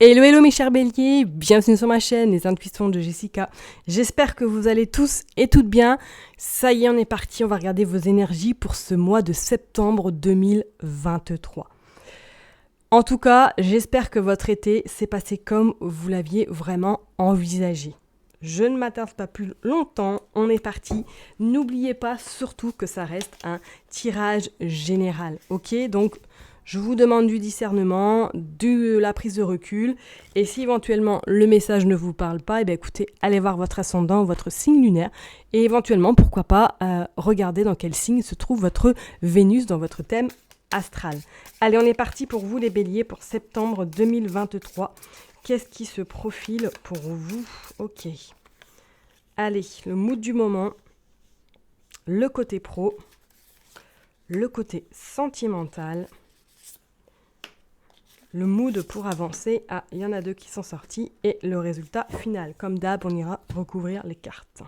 Hello, hello mes chers béliers, bienvenue sur ma chaîne, les intuitions de Jessica. J'espère que vous allez tous et toutes bien. Ça y est, on est parti, on va regarder vos énergies pour ce mois de septembre 2023. En tout cas, j'espère que votre été s'est passé comme vous l'aviez vraiment envisagé. Je ne m'attarde pas plus longtemps, on est parti. N'oubliez pas surtout que ça reste un tirage général, ok ? Donc, je vous demande du discernement, de la prise de recul. Et si éventuellement le message ne vous parle pas, écoutez, allez voir votre ascendant, votre signe lunaire. Et éventuellement, pourquoi pas, regardez dans quel signe se trouve votre Vénus dans votre thème astral. Allez, on est parti pour vous les béliers pour septembre 2023. Qu'est-ce qui se profile pour vous ? Ok. Allez, le mood du moment, le côté pro, le côté sentimental, le mood pour avancer. Ah, il y en a deux qui sont sortis. Et le résultat final. Comme d'hab, on ira recouvrir les cartes.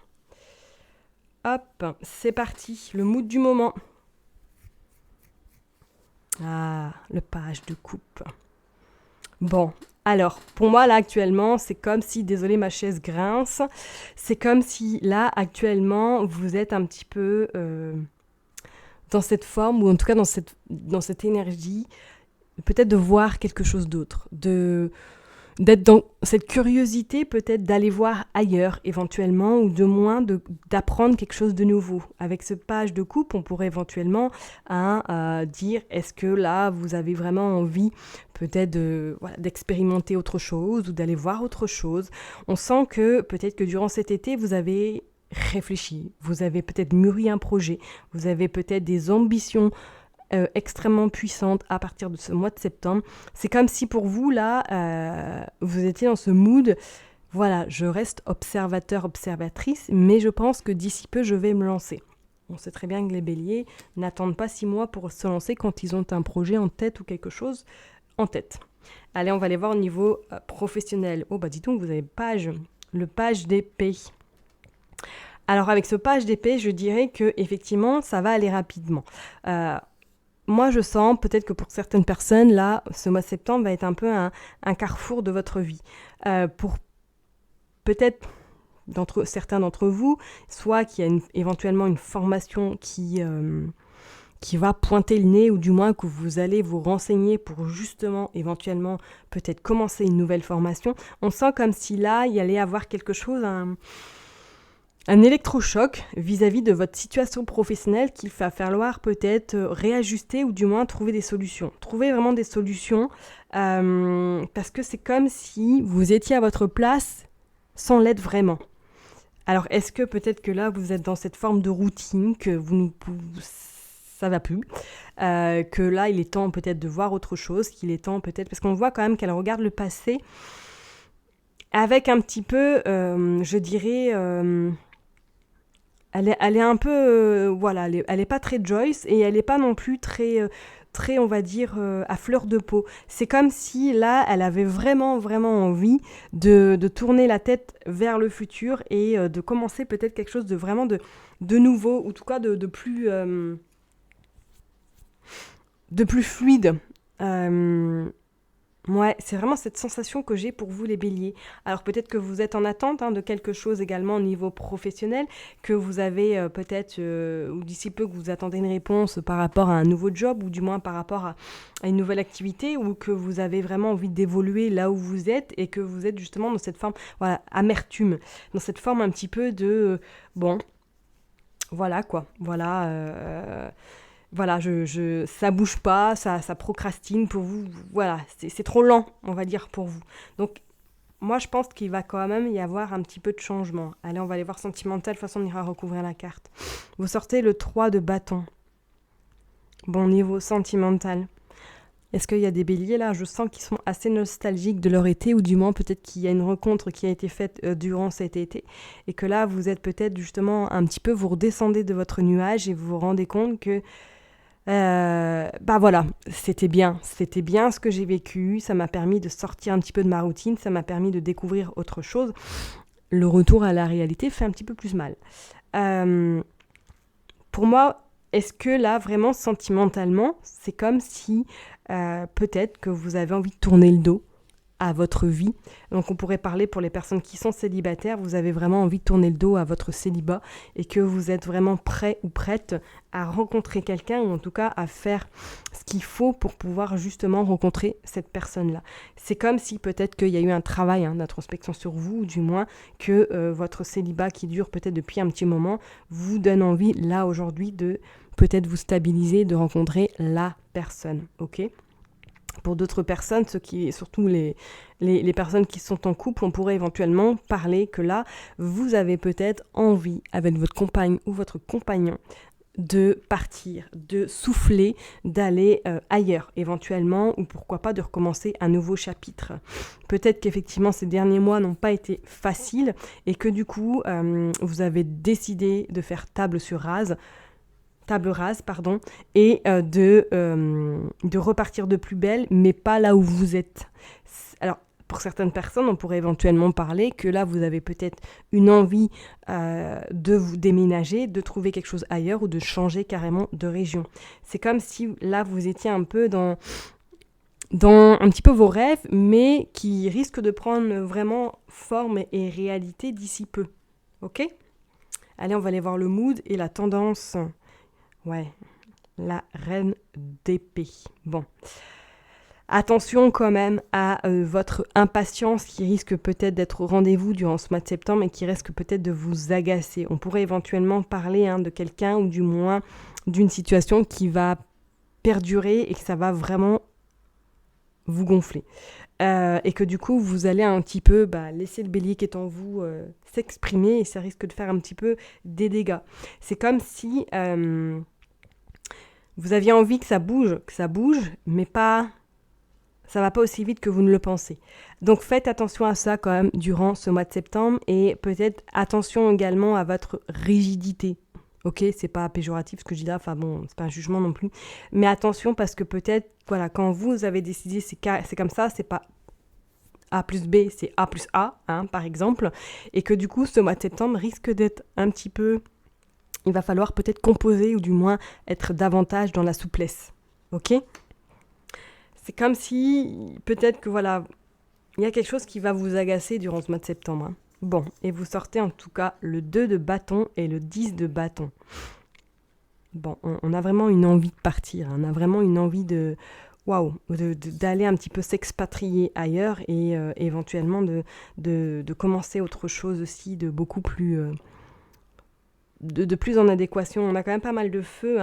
Hop, c'est parti. Le mood du moment. Ah, le page de coupe. Bon, alors, pour moi, là, actuellement, c'est comme si, désolé, ma chaise grince, c'est comme si, là, actuellement, vous êtes un petit peu dans cette forme, ou en tout cas dans cette énergie, peut-être de voir quelque chose d'autre, d'être dans cette curiosité peut-être d'aller voir ailleurs éventuellement, ou de moins d'apprendre quelque chose de nouveau. Avec ce page de coupe, on pourrait éventuellement dire est-ce que là vous avez vraiment envie peut-être d'expérimenter autre chose ou d'aller voir autre chose. On sent que peut-être que durant cet été vous avez réfléchi, vous avez peut-être mûri un projet, vous avez peut-être des ambitions extrêmement puissante à partir de ce mois de septembre. C'est comme si pour vous, là, vous étiez dans ce mood, voilà, je reste observateur, observatrice, mais je pense que d'ici peu, je vais me lancer. On sait très bien que les béliers n'attendent pas 6 mois pour se lancer quand ils ont un projet en tête ou quelque chose en tête. Allez, on va aller voir au niveau professionnel. Oh, bah dis donc, vous avez le page d'épée. Alors, avec ce page d'épée, je dirais que effectivement, ça va aller rapidement. Moi, je sens peut-être que pour certaines personnes, là, ce mois de septembre va être un peu un carrefour de votre vie. Pour peut-être certains d'entre vous, soit qu'il y a éventuellement une formation qui va pointer le nez, ou du moins que vous allez vous renseigner pour justement, éventuellement, peut-être commencer une nouvelle formation. On sent comme si là, il y allait avoir quelque chose, un électrochoc vis-à-vis de votre situation professionnelle qu'il va falloir peut-être réajuster ou du moins trouver des solutions. Trouver vraiment des solutions parce que c'est comme si vous étiez à votre place sans l'être vraiment. Alors est-ce que peut-être que là vous êtes dans cette forme de routine, que ça va plus, que là il est temps peut-être de voir autre chose, qu'il est temps peut-être, parce qu'on voit quand même qu'elle regarde le passé avec un petit peu, je dirais... Elle est un peu, elle est pas très Joyce et elle est pas non plus très, on va dire, à fleur de peau. C'est comme si là, elle avait vraiment, vraiment envie de tourner la tête vers le futur et de commencer peut-être quelque chose de vraiment de nouveau, ou en tout cas de plus fluide. Ouais, c'est vraiment cette sensation que j'ai pour vous les béliers. Alors peut-être que vous êtes en attente de quelque chose également au niveau professionnel, que vous avez peut-être, ou d'ici peu que vous attendez une réponse par rapport à un nouveau job, ou du moins par rapport à une nouvelle activité, ou que vous avez vraiment envie d'évoluer là où vous êtes, et que vous êtes justement dans cette forme, amertume, dans cette forme un petit peu de, ça bouge pas, ça procrastine pour vous, voilà, c'est trop lent, on va dire, pour vous. Donc, moi, je pense qu'il va quand même y avoir un petit peu de changement. Allez, on va aller voir sentimental, de toute façon, on ira recouvrir la carte. Vous sortez le 3 de bâton. Bon, niveau sentimental. Est-ce qu'il y a des béliers, là ? Je sens qu'ils sont assez nostalgiques de leur été, ou du moins, peut-être qu'il y a une rencontre qui a été faite durant cet été, et que là, vous êtes peut-être, justement, un petit peu, vous redescendez de votre nuage, et vous vous rendez compte que c'était bien ce que j'ai vécu, ça m'a permis de sortir un petit peu de ma routine, ça m'a permis de découvrir autre chose. Le retour à la réalité fait un petit peu plus mal. Pour moi, est-ce que là, vraiment, sentimentalement, c'est comme si peut-être que vous avez envie de tourner le dos à votre vie. Donc on pourrait parler pour les personnes qui sont célibataires, vous avez vraiment envie de tourner le dos à votre célibat et que vous êtes vraiment prêt ou prête à rencontrer quelqu'un ou en tout cas à faire ce qu'il faut pour pouvoir justement rencontrer cette personne-là. C'est comme si peut-être qu'il y a eu un travail d'introspection sur vous, ou du moins que votre célibat qui dure peut-être depuis un petit moment vous donne envie là aujourd'hui de peut-être vous stabiliser, de rencontrer la personne, ok ? Pour d'autres personnes, surtout les personnes qui sont en couple, on pourrait éventuellement parler que là, vous avez peut-être envie, avec votre compagne ou votre compagnon, de partir, de souffler, d'aller ailleurs éventuellement, ou pourquoi pas de recommencer un nouveau chapitre. Peut-être qu'effectivement ces derniers mois n'ont pas été faciles et que du coup, vous avez décidé de faire table rase, et de repartir de plus belle, mais pas là où vous êtes. Alors, pour certaines personnes, on pourrait éventuellement parler que là, vous avez peut-être une envie de vous déménager, de trouver quelque chose ailleurs ou de changer carrément de région. C'est comme si là, vous étiez un peu dans un petit peu vos rêves, mais qui risquent de prendre vraiment forme et réalité d'ici peu. Ok ? Allez, on va aller voir le mood et la tendance. Ouais, la reine d'épée. Bon. Attention quand même à votre impatience qui risque peut-être d'être au rendez-vous durant ce mois de septembre et qui risque peut-être de vous agacer. On pourrait éventuellement parler de quelqu'un ou du moins d'une situation qui va perdurer et que ça va vraiment vous gonfler. Et que du coup, vous allez un petit peu laisser le bélier qui est en vous s'exprimer et ça risque de faire un petit peu des dégâts. C'est comme si vous aviez envie que ça bouge, mais pas... ça va pas aussi vite que vous ne le pensez. Donc faites attention à ça quand même durant ce mois de septembre et peut-être attention également à votre rigidité. Ok, c'est pas péjoratif ce que je dis là, enfin bon, c'est pas un jugement non plus. Mais attention parce que peut-être, voilà, quand vous avez décidé c'est comme ça, c'est pas A plus B, c'est A plus A, par exemple. Et que du coup, ce mois de septembre risque d'être un petit peu... il va falloir peut-être composer ou du moins être davantage dans la souplesse. Ok ? C'est comme si, peut-être que voilà, il y a quelque chose qui va vous agacer durant ce mois de septembre. Bon, et vous sortez en tout cas le 2 de bâton et le 10 de bâton. Bon, on a vraiment une envie de partir, on a vraiment une envie d'aller un petit peu s'expatrier ailleurs et éventuellement de commencer autre chose aussi, de beaucoup plus... De plus en adéquation. On a quand même pas mal de feu,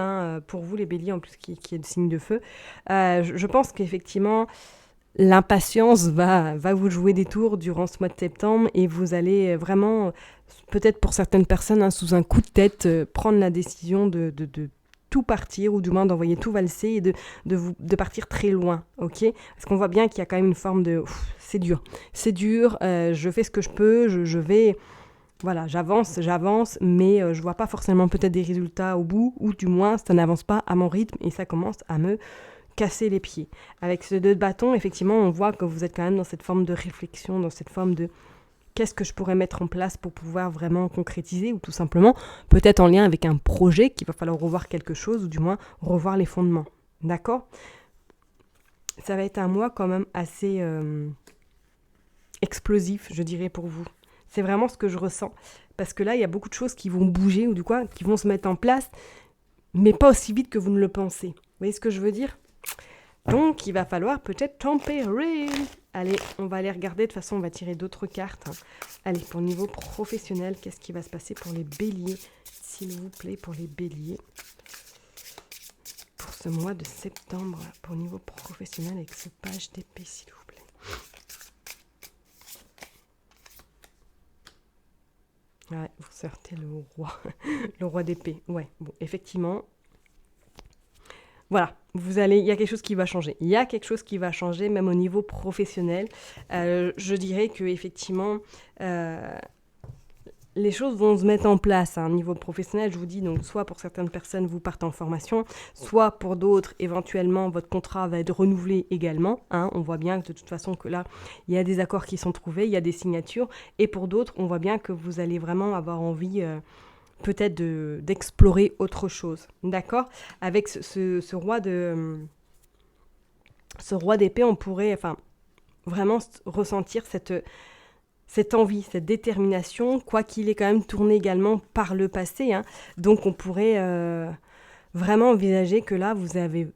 pour vous les béliers en plus qui est de signe de feu. Je pense qu'effectivement l'impatience va vous jouer des tours durant ce mois de septembre et vous allez vraiment, peut-être pour certaines personnes, sous un coup de tête, prendre la décision de tout partir ou du moins d'envoyer tout valser et de partir très loin, ok ? Parce qu'on voit bien qu'il y a quand même une forme de... c'est dur, je fais ce que je peux, je vais... Voilà, j'avance, mais je vois pas forcément peut-être des résultats au bout, ou du moins, ça n'avance pas à mon rythme et ça commence à me casser les pieds. Avec ce 2 de bâton, effectivement, on voit que vous êtes quand même dans cette forme de réflexion, dans cette forme de qu'est-ce que je pourrais mettre en place pour pouvoir vraiment concrétiser, ou tout simplement, peut-être en lien avec un projet qu'il va falloir revoir quelque chose, ou du moins revoir les fondements. D'accord ? Ça va être un mois quand même assez explosif, je dirais, pour vous. C'est vraiment ce que je ressens. Parce que là, il y a beaucoup de choses qui vont bouger ou du quoi, qui vont se mettre en place, mais pas aussi vite que vous ne le pensez. Vous voyez ce que je veux dire ? Donc, il va falloir peut-être tempérer. Allez, on va aller regarder. De toute façon, on va tirer d'autres cartes. Allez, pour le niveau professionnel, qu'est-ce qui va se passer pour les béliers ? S'il vous plaît, pour les béliers. Pour ce mois de septembre, pour le niveau professionnel, avec ce page d'épée, s'il vous plaît. Ouais, vous sortez le roi, le roi d'épée. Ouais, bon, effectivement. Voilà, il y a quelque chose qui va changer. Il y a quelque chose qui va changer, même au niveau professionnel. Je dirais que effectivement, les choses vont se mettre en place à un niveau professionnel. Je vous dis, donc, soit pour certaines personnes, vous partez en formation, soit pour d'autres, éventuellement, votre contrat va être renouvelé également. On voit bien que de toute façon que là, il y a des accords qui sont trouvés, il y a des signatures. Et pour d'autres, on voit bien que vous allez vraiment avoir envie peut-être d'explorer autre chose. D'accord ? Avec ce roi d'épée, on pourrait... Enfin, vraiment ressentir cette envie, cette détermination, quoi qu'il ait quand même tourné également par le passé. Hein. Donc on pourrait vraiment envisager que là, vous avez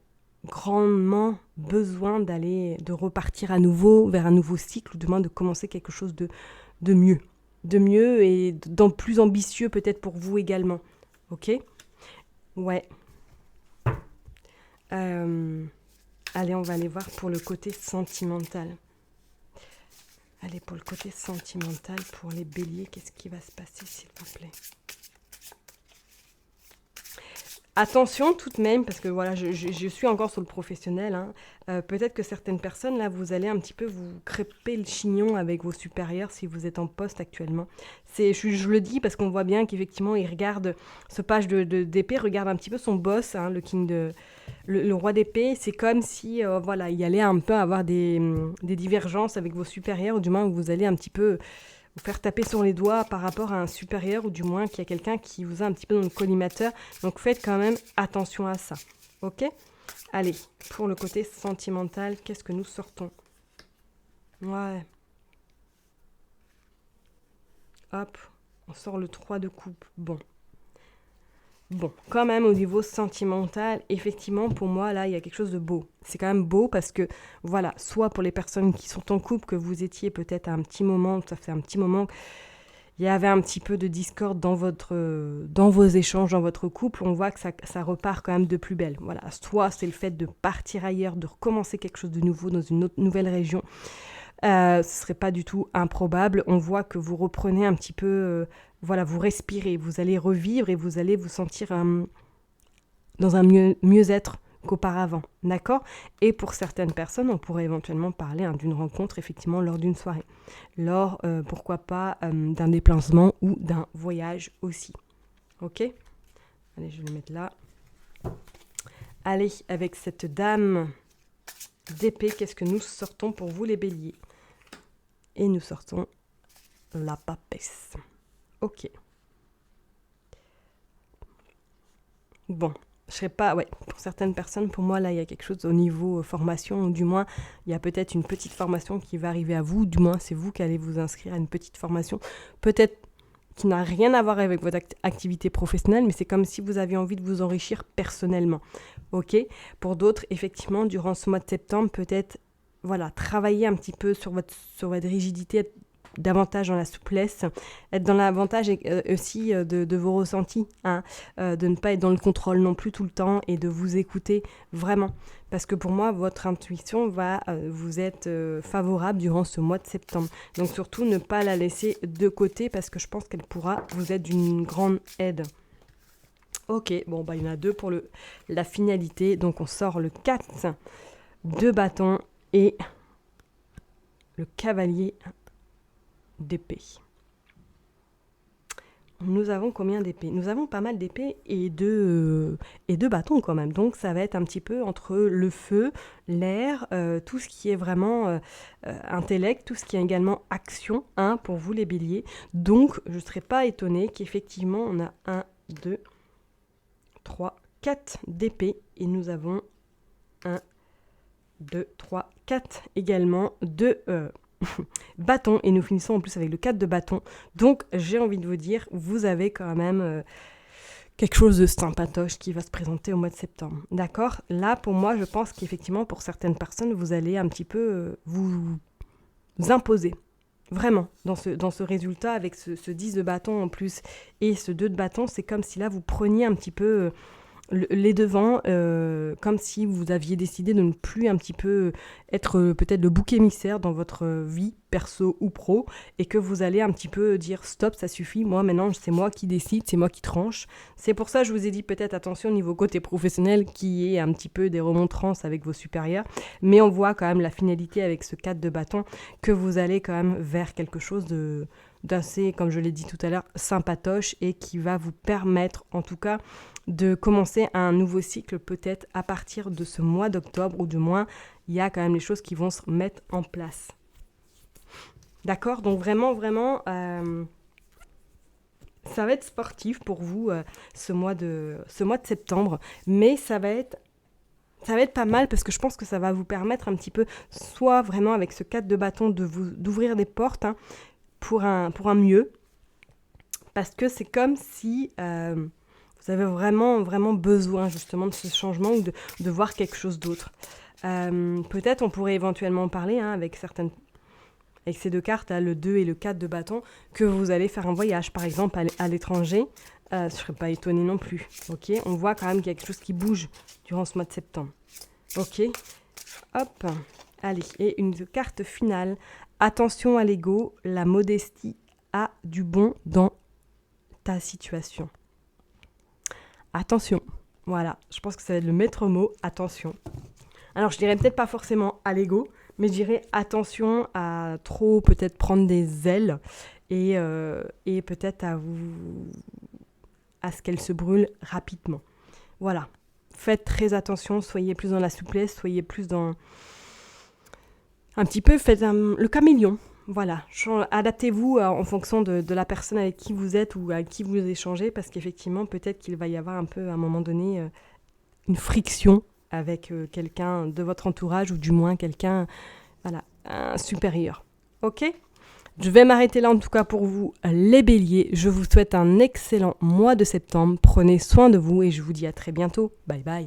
grandement besoin de repartir à nouveau vers un nouveau cycle, ou du moins de commencer quelque chose de mieux. De mieux et plus ambitieux peut-être pour vous également. Ok ? Ouais. Allez, on va aller voir pour le côté sentimental. Allez, pour le côté sentimental, pour les béliers, qu'est-ce qui va se passer, s'il vous plaît ? Attention tout de même, parce que voilà, je suis encore sur le professionnel. Hein. Peut-être que certaines personnes, là, vous allez un petit peu vous crêper le chignon avec vos supérieurs si vous êtes en poste actuellement. Je le dis parce qu'on voit bien qu'effectivement, il regarde, ce page d'épée regarde un petit peu son boss, hein, le roi d'épée. C'est comme si, voilà, il allait un peu avoir des divergences avec vos supérieurs, ou du moins vous allez un petit peu vous faire taper sur les doigts par rapport à un supérieur, ou du moins qu'il y a quelqu'un qui vous a un petit peu dans le collimateur. Donc faites quand même attention à ça. Ok ? Allez, pour le côté sentimental, qu'est-ce que nous sortons ? Ouais. Hop, on sort le 3 de coupe. Bon, quand même au niveau sentimental, effectivement, pour moi, là, il y a quelque chose de beau. C'est quand même beau parce que, voilà, soit pour les personnes qui sont en couple, que vous étiez peut-être à un petit moment, ça fait un petit moment, il y avait un petit peu de discorde dans vos échanges, dans votre couple, on voit que ça repart quand même de plus belle. Voilà, soit c'est le fait de partir ailleurs, de recommencer quelque chose de nouveau dans une autre nouvelle région. Ce serait pas du tout improbable. On voit que vous reprenez un petit peu, voilà, vous respirez, vous allez revivre et vous allez vous sentir dans un mieux-être qu'auparavant, d'accord ? Et pour certaines personnes, on pourrait éventuellement parler d'une rencontre, effectivement, lors d'une soirée. Lors, pourquoi pas, d'un déplacement ou d'un voyage aussi. Ok ? Allez, je vais le mettre là. Allez, avec cette dame d'épée, qu'est-ce que nous sortons pour vous, les béliers ? Et nous sortons la papesse. Ok. Bon, je serais pas... Ouais, pour certaines personnes, pour moi, là, il y a quelque chose au niveau formation, ou du moins, il y a peut-être une petite formation qui va arriver à vous, du moins, c'est vous qui allez vous inscrire à une petite formation, peut-être qui n'a rien à voir avec votre activité professionnelle, mais c'est comme si vous aviez envie de vous enrichir personnellement. Ok ? Pour d'autres, effectivement, durant ce mois de septembre, peut-être, voilà, travailler un petit peu sur votre rigidité, être davantage dans la souplesse, être dans l'avantage aussi de vos ressentis, hein, de ne pas être dans le contrôle non plus tout le temps et de vous écouter vraiment. Parce que pour moi, votre intuition va vous être favorable durant ce mois de septembre. Donc surtout, ne pas la laisser de côté parce que je pense qu'elle pourra vous être d'une grande aide. Ok, bon, bah, il y en a deux pour la finalité. Donc on sort le 4 de bâton et le cavalier d'épée. Nous avons combien d'épées ? Nous avons pas mal d'épées et de bâtons quand même. Donc ça va être un petit peu entre le feu, l'air, tout ce qui est vraiment intellect, tout ce qui est également action, hein, pour vous les béliers. Donc je ne serais pas étonnée qu'effectivement on a 1, 2, 3, 4 d'épées et nous avons 1, 2, 3, 4 également de bâton, et nous finissons en plus avec le 4 de bâton. Donc j'ai envie de vous dire, vous avez quand même quelque chose de sympatoche qui va se présenter au mois de septembre. D'accord ? Là, pour moi, je pense qu'effectivement, pour certaines personnes, vous allez un petit peu vous imposer. Vraiment, dans ce résultat, avec ce 10 de bâton en plus et ce 2 de bâton, c'est comme si là, vous preniez un petit peu les devants, comme si vous aviez décidé de ne plus un petit peu être peut-être le bouc émissaire dans votre vie, perso ou pro, et que vous allez un petit peu dire stop, ça suffit, moi maintenant c'est moi qui décide, c'est moi qui tranche. C'est pour ça que je vous ai dit peut-être attention au niveau côté professionnel qui est un petit peu des remontrances avec vos supérieurs, mais on voit quand même la finalité avec ce 4 de bâton, que vous allez quand même vers quelque chose d'assez, comme je l'ai dit tout à l'heure, sympatoche, et qui va vous permettre en tout cas de commencer un nouveau cycle peut-être à partir de ce mois d'octobre, ou du moins il y a quand même les choses qui vont se mettre en place. D'accord ? Donc vraiment, ça va être sportif pour vous ce mois de septembre, mais ça va être Ça va être pas mal parce que je pense que ça va vous permettre un petit peu, soit vraiment avec ce 4 de bâton, d'ouvrir des portes pour un mieux. Parce que c'est comme si vous avez vraiment, vraiment besoin justement de ce changement ou de voir quelque chose d'autre. Peut-être on pourrait éventuellement en parler avec ces deux cartes, le 2 et le 4 de bâton, que vous allez faire un voyage, par exemple à l'étranger. Je ne serais pas étonnée non plus. Ok, on voit quand même qu'il y a quelque chose qui bouge durant ce mois de septembre. Ok, hop, allez, et une carte finale. Attention à l'ego, la modestie a du bon dans ta situation. Attention, voilà, je pense que ça va être le maître mot, attention. Alors je dirais peut-être pas forcément à l'ego, mais je dirais attention à trop peut-être prendre des ailes et peut-être à ce qu'elle se brûle rapidement. Voilà, faites très attention, soyez plus dans la souplesse, soyez plus dans... Un petit peu, faites le caméléon. Voilà, adaptez-vous en fonction de la personne avec qui vous êtes ou avec qui vous échangez, parce qu'effectivement, peut-être qu'il va y avoir un peu, à un moment donné, une friction avec quelqu'un de votre entourage, ou du moins quelqu'un, voilà, un supérieur. Ok ? Je vais m'arrêter là en tout cas pour vous, les béliers. Je vous souhaite un excellent mois de septembre. Prenez soin de vous et je vous dis à très bientôt. Bye bye.